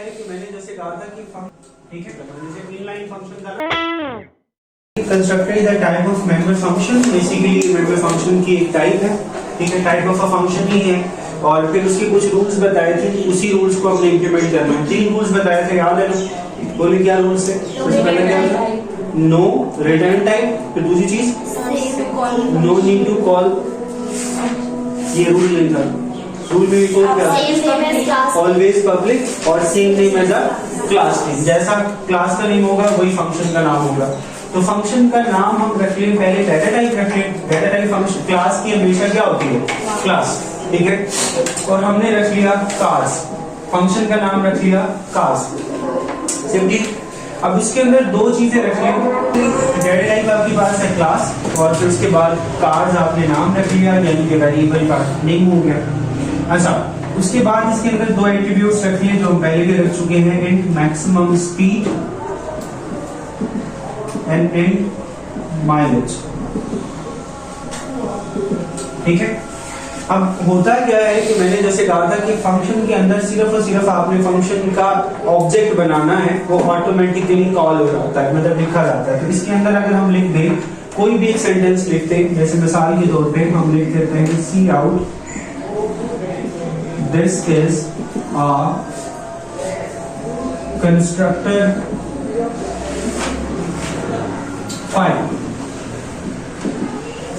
है कि मैंने जैसे कहा था कि ठीक है, जैसे इनलाइन फंक्शन का constructor is a type of member function. Basically member function की एक टाइप है, ठीक है, टाइप ऑफ अ फंक्शन ही है। और फिर उसके कुछ रूल्स बताए थे, उसी रूल्स को हमने इंप्लीमेंट करना है। 3 रूल्स बताए थे, याद है ना? बोले क्या रूल्स है? सबसे पहले क्या था? No return type. फिर दूसरी चीज नो नीड टू कॉल, ये रूल नहीं था। रूल में एक और क्या? ऑलवेज पब्लिक और same name as a class name. जैसा क्लास का नेम होगा वही फंक्शन का नाम होगा। तो फंक्शन का नाम हम रख लें, पहले डाटा टाइप रख लें। डाटा टाइप फंक्शन क्लास की हमेशा क्या होती है? क्लास, ठीक है। और हमने रख लिया कार्स, फंक्शन का नाम रख लिया कार्स, सिंपली। अब इसके अंदर 2 चीजें रख लें। डाटा टाइप आपके पास है क्लास, और फिर उसके बाद कार्स आपने नाम रख लिया, यानी कि वेरिएबल का नेम हो गया। अच्छा, उसके बाद इसके अंदर 2 एट्रीब्यूट्स रख लिए जो हम पहले भी रख चुके हैं, int maximum speed and int mileage, ठीक है। अब होता क्या है कि मैंने जैसे कहा था कि फंक्शन के अंदर सिर्फ और सिर्फ आपने फंक्शन का ऑब्जेक्ट बनाना है, वो ऑटोमेटिकली कॉल हो जाता है, मतलब लिखा जाता है। तो इसके अंदर अगर हम लिख दें, कोई भी एक सेंटेंस लिखते हैं, जैसे मिसाल के तौर पे हम लिख देते हैं cout this is a constructor file,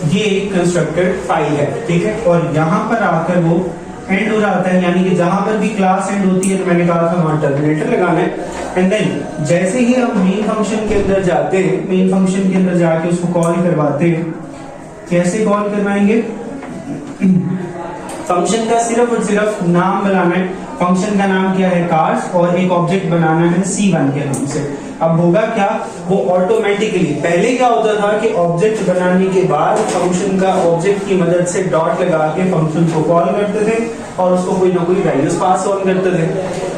ये एक कंस्ट्रक्टेड फाइल है, ठीक है। और यहाँ पर आकर वो एंड हो जाता है, यानी कि जहां पर भी क्लास एंड होती है तो मैंने कहा था वहां टर्मिनेटर लगाना है। एंड देन जैसे ही हम मेन फंक्शन के अंदर जाते हैं, मेन फंक्शन के अंदर जाके उसको कॉल करवाते हैं। कैसे कॉल करवाएंगे? फंक्शन का सिर्फ और सिर्फ नाम बनाना है। फंक्शन का नाम क्या है? कार्स, और एक ऑब्जेक्ट बनाना है C1 के नाम से। अब होगा क्या, वो ऑटोमेटिकली, पहले क्या होता था कि ऑब्जेक्ट बनाने के बाद फंक्शन का ऑब्जेक्ट की मदद से डॉट लगा के फंक्शन को कॉल करते थे और उसको कोई ना कोई वैल्यूज पास ऑन करते थे।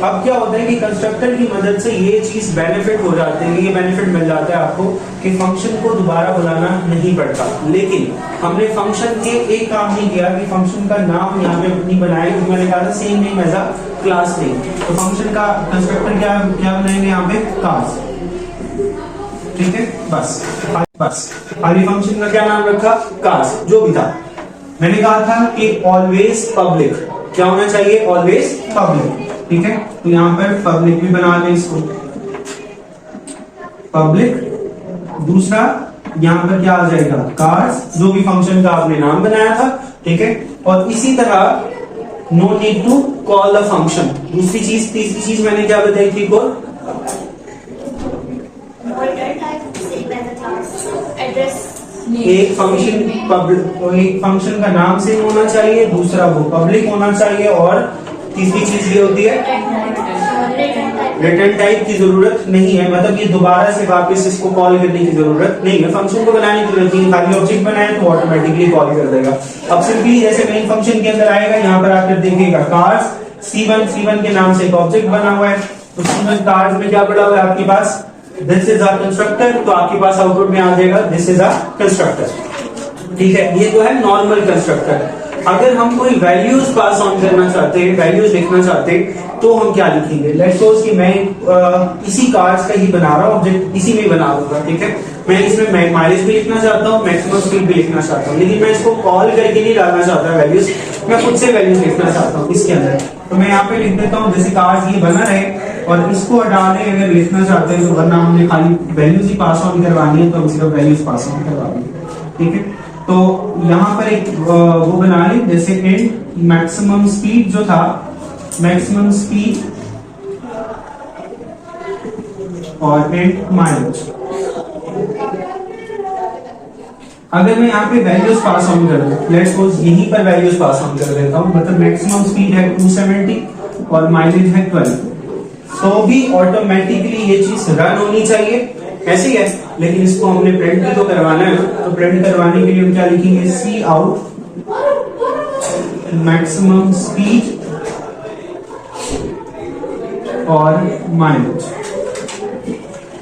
अब क्या होता है कि कंस्ट्रक्टर की मदद से ये चीज बेनिफिट हो जाते हैं, ये बेनिफिट मिल जाता है आपको कि फंक्शन को दोबारा बुलाना नहीं पड़ता। लेकिन हमने फंक्शन के एक काम नहीं किया कि फंक्शन का नाम यहाँ पे नहीं बनाया, क्योंकि मैंने कहा था same name as a class name. तो फंक्शन का कंस्ट्रक्टर क्या बनाएंगे यहाँ पे? कार्स, ठीक है। बस अभी फंक्शन का क्या नाम रखा? कार्स, जो भी था। मैंने कहा था कि ऑलवेज पब्लिक, क्या होना चाहिए? ऑलवेज पब्लिक, ठीक है। तो यहाँ पर पब्लिक भी बना दें इसको, पब्लिक। दूसरा यहाँ पर क्या आ जाएगा? कार्स, जो भी फंक्शन का आपने नाम बनाया था, ठीक है। और इसी तरह no need to call the function. दूसरी चीज, तीसरी चीज मैंने क्या बताई थी? को एक फंक्शन पब्लिक, एक फंक्शन का नाम से होना चाहिए, दूसरा वो पब्लिक होना चाहिए, और तीसरी चीज ये होती है रिटर्न टाइप की जरूरत नहीं है। मतलब ये दोबारा से वापस इसको कॉल करने की जरूरत नहीं है, फंक्शन को बनाने की जरूरत नहीं, खाली ऑब्जेक्ट बनाए तो ऑटोमेटिकली कॉल कर देगा। अब सिंपली जैसे मेन फंक्शन के अंदर आएगा, यहाँ पर आकर देखेगा कार्स C1 के नाम से एक ऑब्जेक्ट बना हुआ है। तो C1 कार्स में क्या पड़ा हुआ है आपके पास? दिस इज अ कंस्ट्रक्टर, तो आपके पास आउटपुट में आ जाएगा दिस इज अ कंस्ट्रक्टर, ठीक है। ये जो है नॉर्मल कंस्ट्रक्टर। अगर हम कोई वैल्यूज पास ऑन करना चाहते हैं, वैल्यूज लिखना चाहते हैं, तो हम क्या लिखेंगे? लेट्स सपोज कि मैं इसी कार्स का ही बना रहा हूं, ऑब्जेक्ट इसी में बना दूंगा, ठीक है। मैं इसमें माइलेज भी लिखना चाहता हूँ, मैक्सिमम स्पीड भी लिखना चाहता हूँ, लेकिन मैं इसको कॉल करके नहीं डालना चाहता वैल्यूज, मैं खुद से वैल्यूज लिखना चाहता हूँ इसके अंदर। तो मैं यहाँ पे लिख देता हूँ जैसे कार्स ये बना रहे, और इसको हटा दें अगर लिखना चाहते हैं तो, वरना हमने खाली वैल्यूज ही पास ऑन करवानी है, तो हम सिर्फ वैल्यूज पास ऑन करवा देंगे, ठीक है। तो यहाँ पर एक वो बना लें, जैसे इंट मैक्सिमम स्पीड जो था, मैक्सिमम स्पीड, और इंट माइलेज। अगर मैं यहाँ पे वैल्यूज पास ऑन कर दूं, लेट्स सपोज यहीं पर वैल्यूज पास ऑन कर देता हूं, मतलब मैक्सिमम स्पीड है 270 और माइलेज है 12, तो भी ऑटोमेटिकली ये चीज रन होनी चाहिए, ऐसे ही है। लेकिन इसको हमने प्रिंट भी तो करवाना है, तो प्रिंट करवाने के लिए हम क्या लिखेंगे? सी आउट मैक्सिमम स्पीड और माइलेज।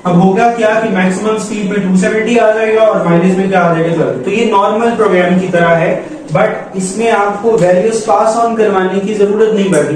अब होगा क्या कि मैक्सिमम स्पीड में 270 आ जाएगा और माइलेज में क्या आ जाएगा? 12। तो ये नॉर्मल प्रोग्राम की तरह है, बट इसमें आपको वैल्यूज पास ऑन करवाने की जरूरत नहीं पड़ती।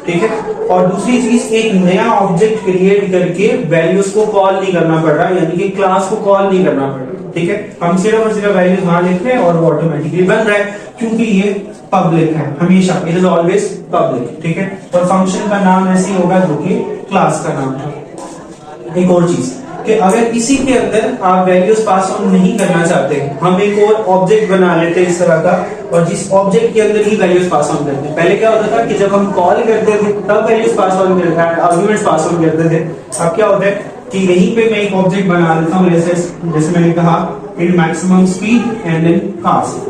ठीक है। और दूसरी चीज, एक नया ऑब्जेक्ट क्रिएट करके वैल्यूज को कॉल नहीं करना पड़ रहा, यानी कि क्लास को कॉल नहीं करना पड़ रहा, ठीक है। हम सिर्फ और सिर्फ वैल्यूज वहां लिख रहे हैं और वो ऑटोमेटिकली बन रहा है, क्योंकि ये पब्लिक है, हमेशा इट इज ऑलवेज पब्लिक, ठीक है। और फंक्शन का नाम ऐसे होगा जो कि क्लास का नाम था। एक और चीज कि अगर इसी के अंदर आप वैल्यूज पास ऑन नहीं करना चाहते, हम एक और ऑब्जेक्ट बना लेते हैं इस तरह का, और जिस ऑब्जेक्ट के अंदर ही वैल्यूज पास ऑन करते हैं। पहले क्या होता था कि जब हम कॉल करते थे तब वैल्यूज पास ऑन करते थे, आर्गुमेंट्स पास ऑन करते थे। अब क्या होता है कि यहीं पे मैं एक ऑब्जेक्ट बना लेता हूँ, जैसे मैंने कहा in maximum speed and in cost.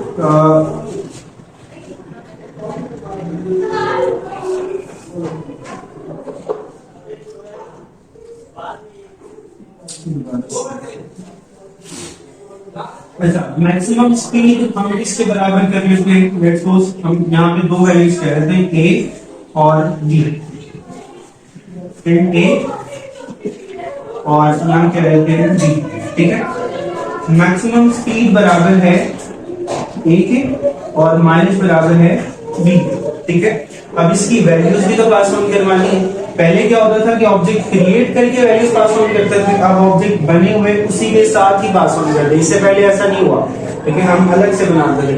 अच्छा, मैक्सिमम स्पीड हम इसके बराबर कर लेते हैं। लेट्स सपोज हम यहाँ पे दो वैल्यूज कह रहे थे, ए और बी। ए और यहाँ कह रहे थे बी, ठीक है। मैक्सिमम स्पीड बराबर है ए के और माइनस बराबर है बी, ठीक है। अब इसकी वैल्यूज भी तो पास ऑन करवानी है। पहले क्या होता था कि ऑब्जेक्ट क्रिएट करके वैल्यूज पास ऑन करते थे, अब ऑब्जेक्ट बने हुए उसी के साथ ही पास ऑन करते। इससे पहले ऐसा नहीं हुआ, लेकिन हम अलग से बनाते थे,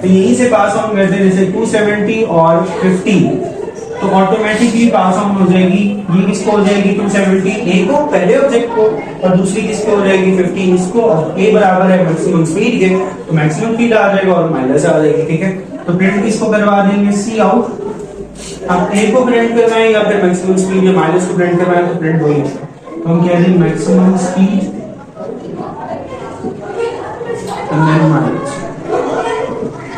तो यहीं से पास ऑन करते। जैसे 270 और 50 तो ऑटोमेटिकली पास ऑन हो जाएगी। ये किसको हो जाएगी 270 ए को, पहले ऑब्जेक्ट को, और दूसरी किसको हो जाएगी 50 इसको। और ए बराबर है मैक्सिमम स्पीड के, तो मैक्सिमम स्पीड आ जाएगा और माइनस आ जाएगी, ठीक है। तो प्रिंट किसको करवा देंगे, सी आउट। अब ए को प्रिंट करवाएं या फिर मैक्सिमम स्पीड या माइनस को प्रिंट करवाएं, तो प्रिंट वही है। तो हम कह दें मैक्सिमम स्पीड माइनस,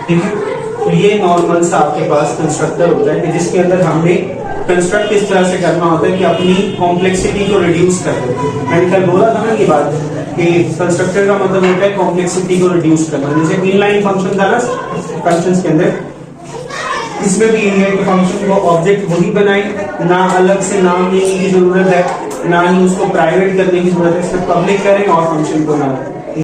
ठीक है। तो ये नॉर्मल सा आपके पास कंस्ट्रक्टर होता है कि जिसके अंदर हमने कंस्ट्रक्ट किस तरह से करना होता है कि अपनी कॉम्प्लेक्सिटी को रिड्यूस कर देते हैं। मैंने कल बोला था ना ये बात कि कंस्ट्रक्टर का मतलब होता है कॉम्प्लेक्सिटी को रिड्यूस करना। जैसे इनलाइन फंक्शन था ना फंक्शंस के अंदर, इसमें भी यही है कि फंक्शन को ऑब्जेक्ट वही बनाए, ना अलग से नाम देने की जरूरत है, ना ही उसको प्राइवेट करने की जरूरत है, सिर्फ पब्लिक करें और फंक्शन को ना